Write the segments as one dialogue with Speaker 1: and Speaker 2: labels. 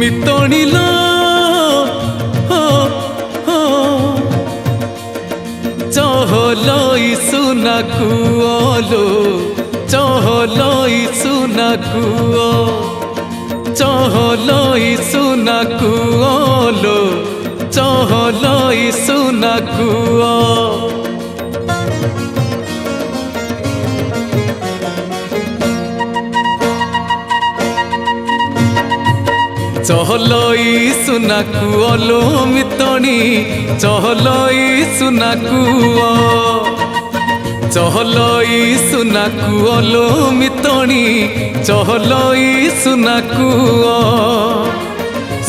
Speaker 1: मितणिल चहलई सुना कुओलो चहलई सुना कुओ चहलई सुना कुओलो चहलई सुना कुओ चहलई सुना कुओलो मितणी चहलई सुना कुओ चहलई सुना कुओलो मितणी चहलई सुना कुओ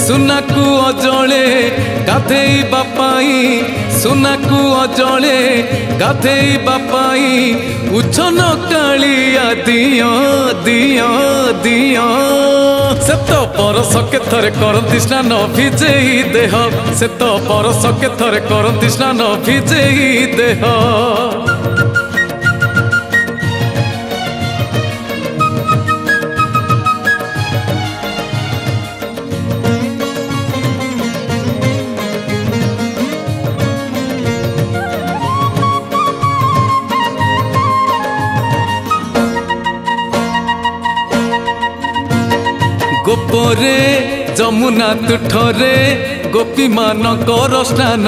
Speaker 1: सुना कुओ जले गाधेई बापाई सुना कुओ जले गाधेई बापाई उछन कालिया दियो दियो दियो से तो परस के थरे करती स्नान भिजेई देह से तो परस के थरे करती स्नान भिजेई देह गोपरे जमुना तुठरे गोपी मानकर स्नान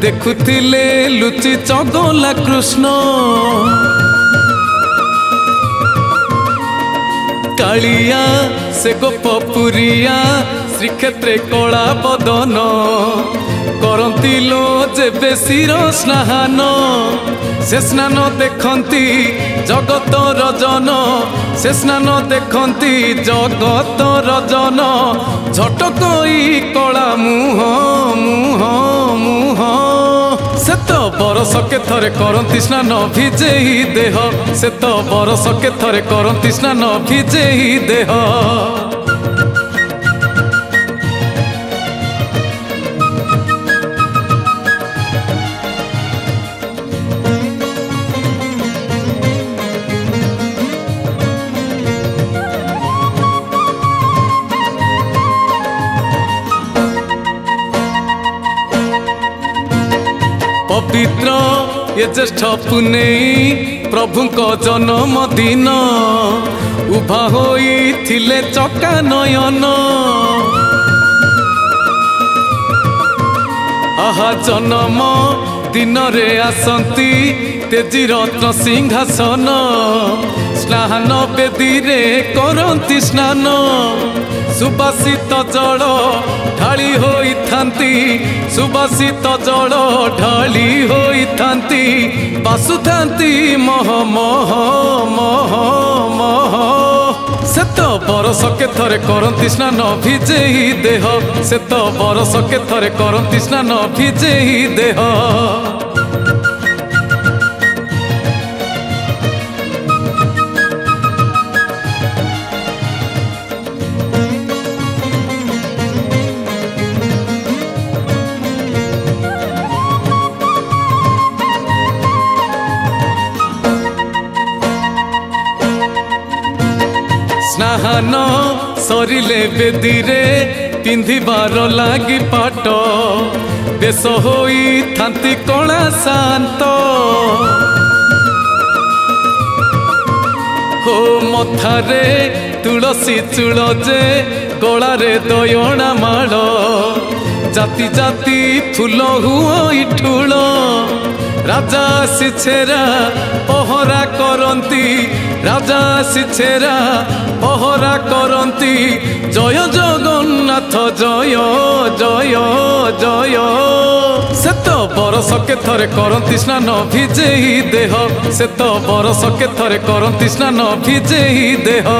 Speaker 1: देखुथिले लुचि चगला कृष्ण कालिया से गोपपुरिया श्रीक्षेत्रे कला बदन करती लो जेबे शिर स्नान से स्नान देखती जगत रजन से स्नान देखती जगत रजन झटकई कला मुह मुह मुह से तो बरस के थरे करती स्नान भिजेई देह से तो बरस के थरे करती स्नान भिजेई देह पवित्र ये ज्येष्ठ पुनेई प्रभुंक जन्म दिन उभा होई थिले चका नयन आहा जन्म दिन रे आसंती तेजी रत्न सिंहासन स्नान बेदी रे करंती स्नान सुबासित जल ढाली होई थांती सुबासित जल ढाली होई थांती बासुथांती मह मह मह मह से तो बरस के थरे करंती स्नान भिजेई देह से तो बरस के थरे करंती स्नान भिजेई देह स्नान सरिले बेदीरे पिंधिबार लागी पाट बेश होई थांती कला शांत हो मथारे तुलसी चूल जे गलारे दयणा माड़ जाति जाति फूल हुई ठूल राजा सिछेरा पहरा करंती राजा सिछेरा पहरा करंती जय जगन्नाथ जय जय जय से तो बरस के थरे करंती स्नान भिजेई देह से तो बरस के थरे करंती स्नान भिजेई देह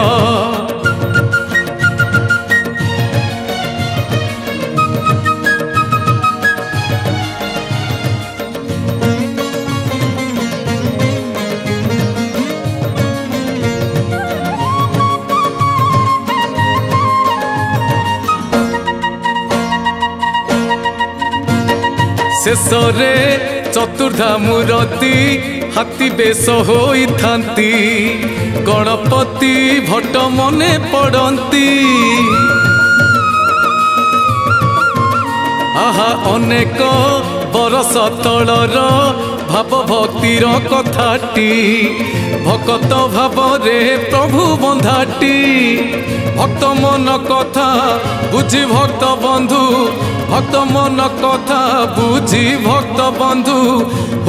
Speaker 1: शेषरे चतुर्धा मूर्ति हाथी बेश होई थांती गणपति भट्ट मने पड़ती आहा अनेक बरस तलर भाव भक्तिर कथाटी भक्त भाव रे प्रभु बंधाटी भक्त मन कथा बुझी भक्त बंधु भक्त मन कथा बुझी भक्त बंधु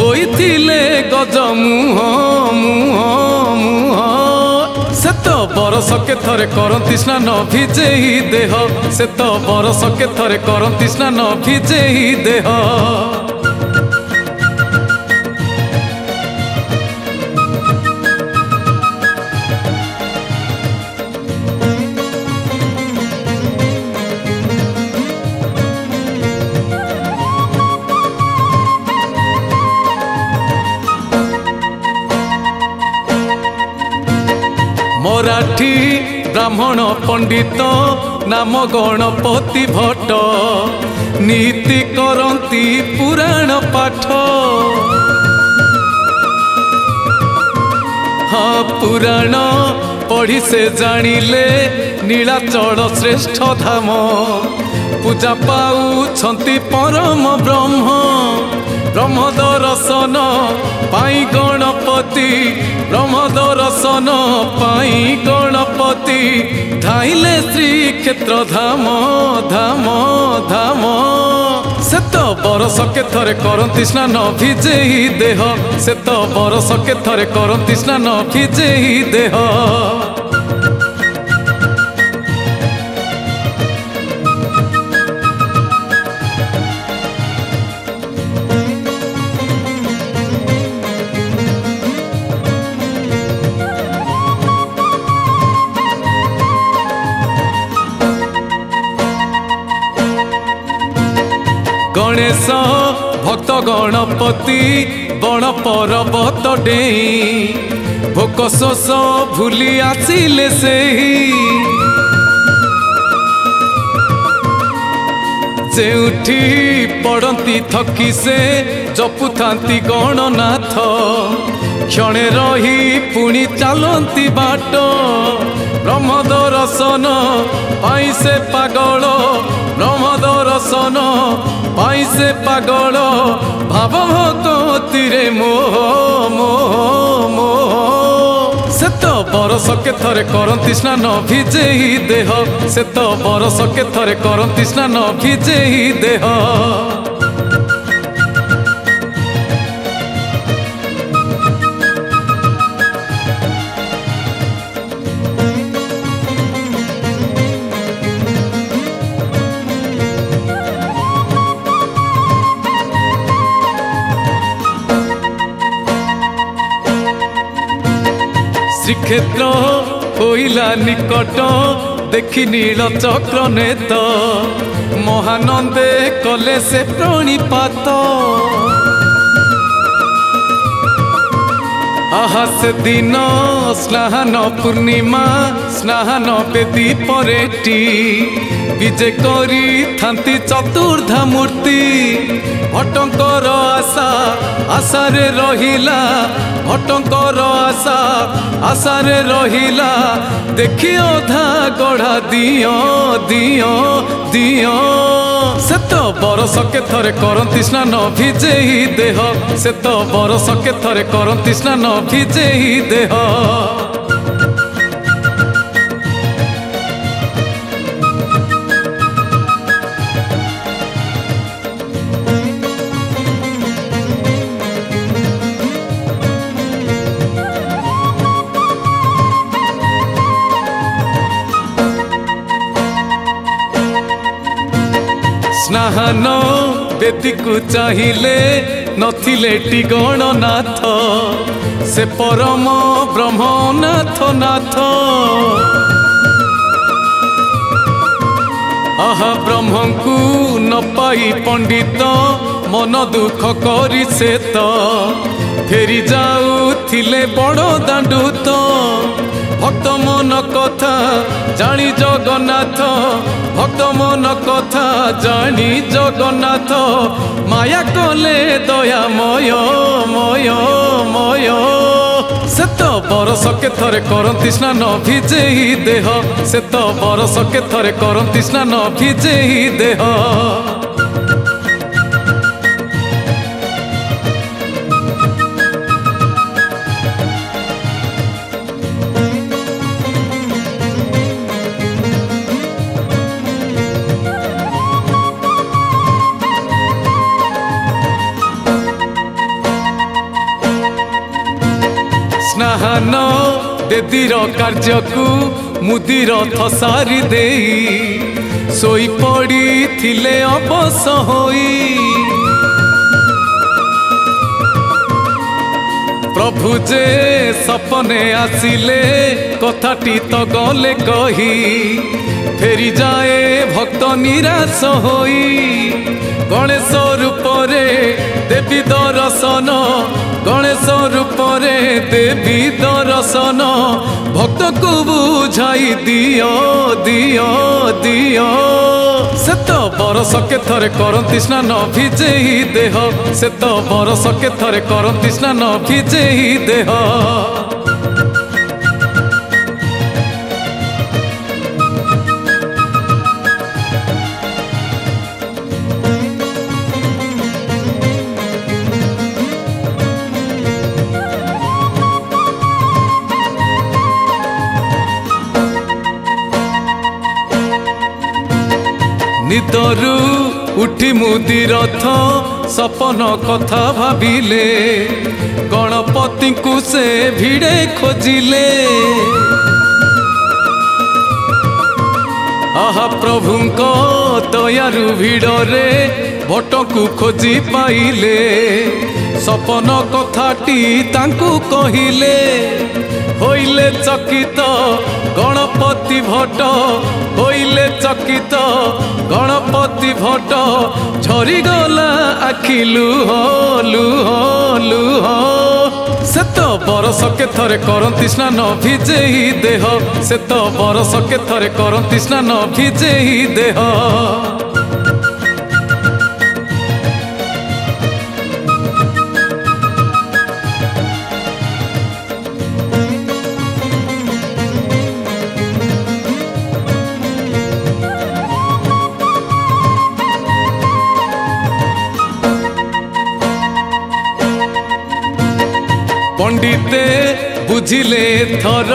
Speaker 1: होइथिले गज मुह मुह मुह से तो बरस के थरे करती स्नान भिजेही देह से तो बरस के थरे करती स्नान भिजेही देह मराठी ब्राह्मण पंडित नाम गणपति भट्ट नीति करती पुराण पाठ हाँ पुराण पढ़ी से जानिले नीलाचल श्रेष्ठ धाम पूजा पाउछंती परम ब्रह्म ब्रह्म दर्शन पाई गणपति ब्रह्म दर्शन पाई गणपति धाइले श्रीक्षेत्र धाम धाम धाम से तो बरस के थरे करती स्नान भिजेही देह से तो बरस के थरे करती स्नान भिजेही देह गणेश भक्त गणपति बण पर्वत डेई भोक शोष भूली आसिले सेही जेउठी पड़ती थकी से जपुथांती गणनाथ क्षणे रही पुणी चलती बाट ब्रह्म दर्शन पाई से पागल ब्रह्म दर्शन पाई से पागल भाव भक्ति मोह मोह मोह से तो बरस के थरे करती स्नान भिजेही देह से तो बरस के थरे करती स्नान भिजेही देह श्रीक्षेत्र होइला निकट देखि नील चक्र नेत महानंदे कले से प्रणिपात आहा से दिन स्नान पूर्णिमा स्नान बेदी परेटी विजे करी थांती चतुर्धा मूर्ति भट्टंकर आशा आशारे रहिला भट्टंकर आशा आशारे रहिला देखि अधा गढ़ा दियो दियो दियो से तो बरस के थरे करती स्नान भिजेही देह से तो बरस के थरे करती स्नान भिजेही देह स्नान बेदी को चाहिए नथिले टी गणनाथ से परम ब्रह्मनाथ नाथ आहा ब्रह्म को न पाई पंडित मन दुख करी से तो फेरी जाउथिले बड़ दांडू तो भक्त मन कथा जानी जगन्नाथ भक्त मन कथा जानी जगन्नाथ माया कले दया मय मय मय से तो बरस के थरे करती स्नान भिजेही देह से तो बरस के थरे करती स्नान भिजेही देह। महान बेदीर कार्य को मुदीर थसारी देई सोई पड़ी थिले अबस होई प्रभु जे सपने आसिले कथाटी तो गले कही फेरी जाए भक्त निराश होई गणेश रूपरे देवी दर्शन गणेश रूपरे देवी दर्शन भक्त को बुझाई दियो दियो दियो से तो बरस के थरे करती स्नान भिजेई देह से तो बरस के थरे करती स्नान भिजेई देह निदरू उठी मुदी रथ सपन कथा भाविले गणपति को से भिड़े खोजिले आहा प्रभुंको दयारु भिड़रे भट को खोजी पाइले सपन कथाटी तांकु कहिले होइले चकित गणपति भट्ट होइले चकित गणपति भट्ट झरीगला आखि लुह लुह लुह से तो बरस के थरे करती स्नान भिजेई देह से तो बरस के थरे करती स्नान भिजेई देह पंडिते बुझिले थर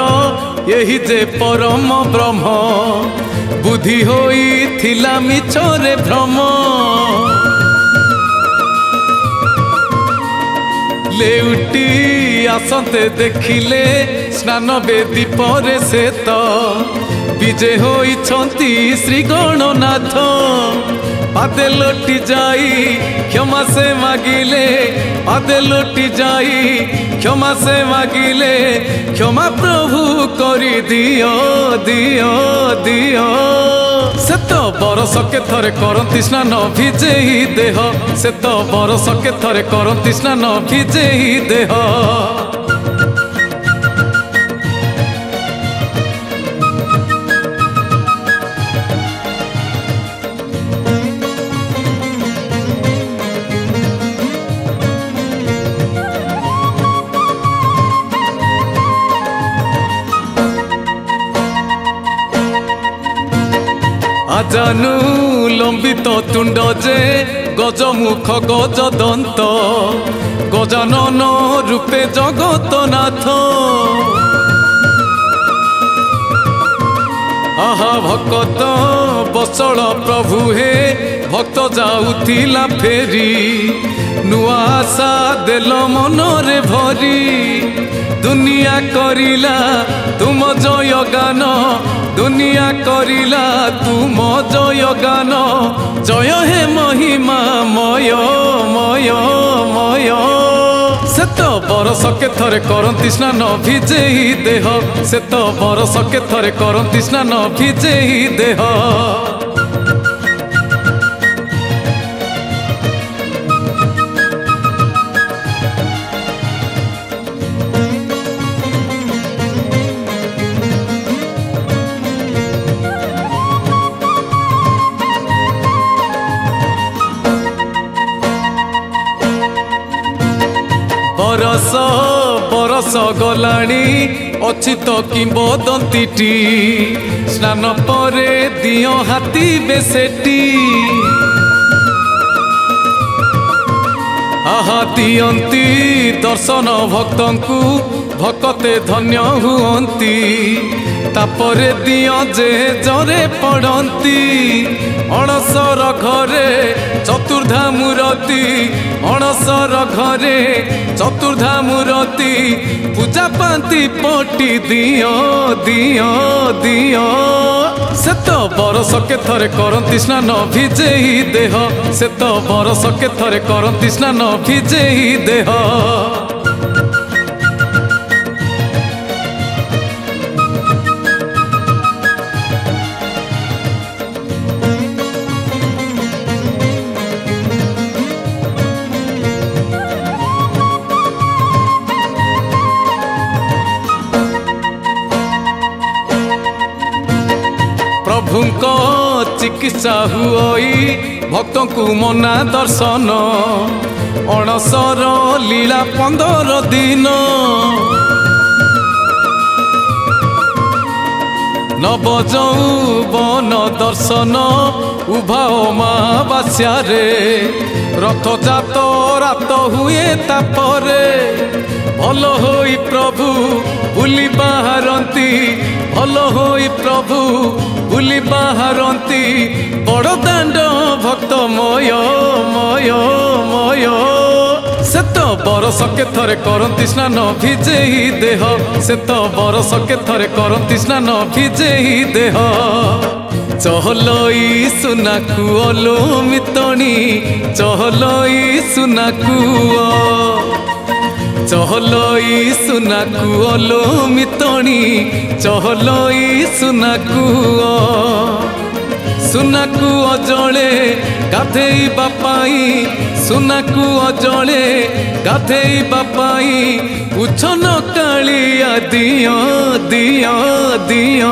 Speaker 1: यही जे परम ब्रह्म बुद्धि होई थिला मिछरे भ्रम लेउटी आसते देखिले स्नान बेदी परे से तो विजय होई छंती श्री गणनाथ पादे लोटी जाई क्षमा से मागिले पादे लोटी जाई क्षमा से मागिले क्षमा प्रभु करी दियो दियो दियो से तो बरस के थरे करती स्नान भिजेई देह से तो बरस के थरे करती स्नान भिजेई देह जानू लंबित तुंड जे गजमुख गज दंत गजानन रूपे जगतनाथ आहा भक्त बसल प्रभु हे भक्त जाउथिला फेरी नुआ आशा देल मनरे भरी दुनिया करिला तुम जय गान दुनिया करिला तुम जय गान जय हे महिमा मय मय मय से तो बरस के थरे करती स्नान भिजेई देह से तो बरस के थरे करती स्नान भिजेई देह बरस बरस गलाणी अच्छी तो किंबदंती स्नान परे दियो हाथी बेसेटी आहा दियंती दर्शन भक्तंकु भकते धन्य हुअंती तापरे दिय जे जरे पड़ती अणसर घरे चतुर्धा मूर्ति अणसर घरे चतुर्धा मूर्ति पूजा पाती पटी दियो दियो दियो से तो बरस के थरे करती स्नान भिजेई देह से तो बरस के थरे करती स्नान भिजेई देह प्रभुंको चिकित्सा हुई भक्त को मना दर्शन अणसर लीला 15 दिन नवजौवन दर्शन उभाओ महावास्या रे रथजात रात हुए तापरे भल होई प्रभु बुली बाहरती भल होई प्रभु बुली बाहरती बड़ दाण्ड भक्त मय मय मय से तो बरस के थरे करती स्नान भिजेई देह से तो बरस के थरे करती स्नान भिजेई देह चहलई सुनाकु अलो मितणी चहलई सुनाकु चहलई सुनाकु अलो मितणी चहलई सुनाकु सुनाकु अजले गाधेई बापाई सुनाकु अजले गाधेई बापाई उछन कालिया दिया दिया दिया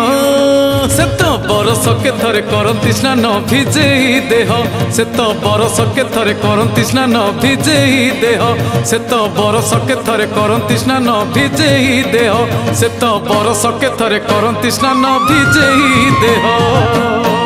Speaker 1: से तो बरस के थरे करती स्नान भिजेई देह से तो बरस के थरे करती स्नान भिजेई देह से तो बरस के थरे करती स्नान भिजेई देह से तो बरस के थरे करती स्नान भिजेई देह।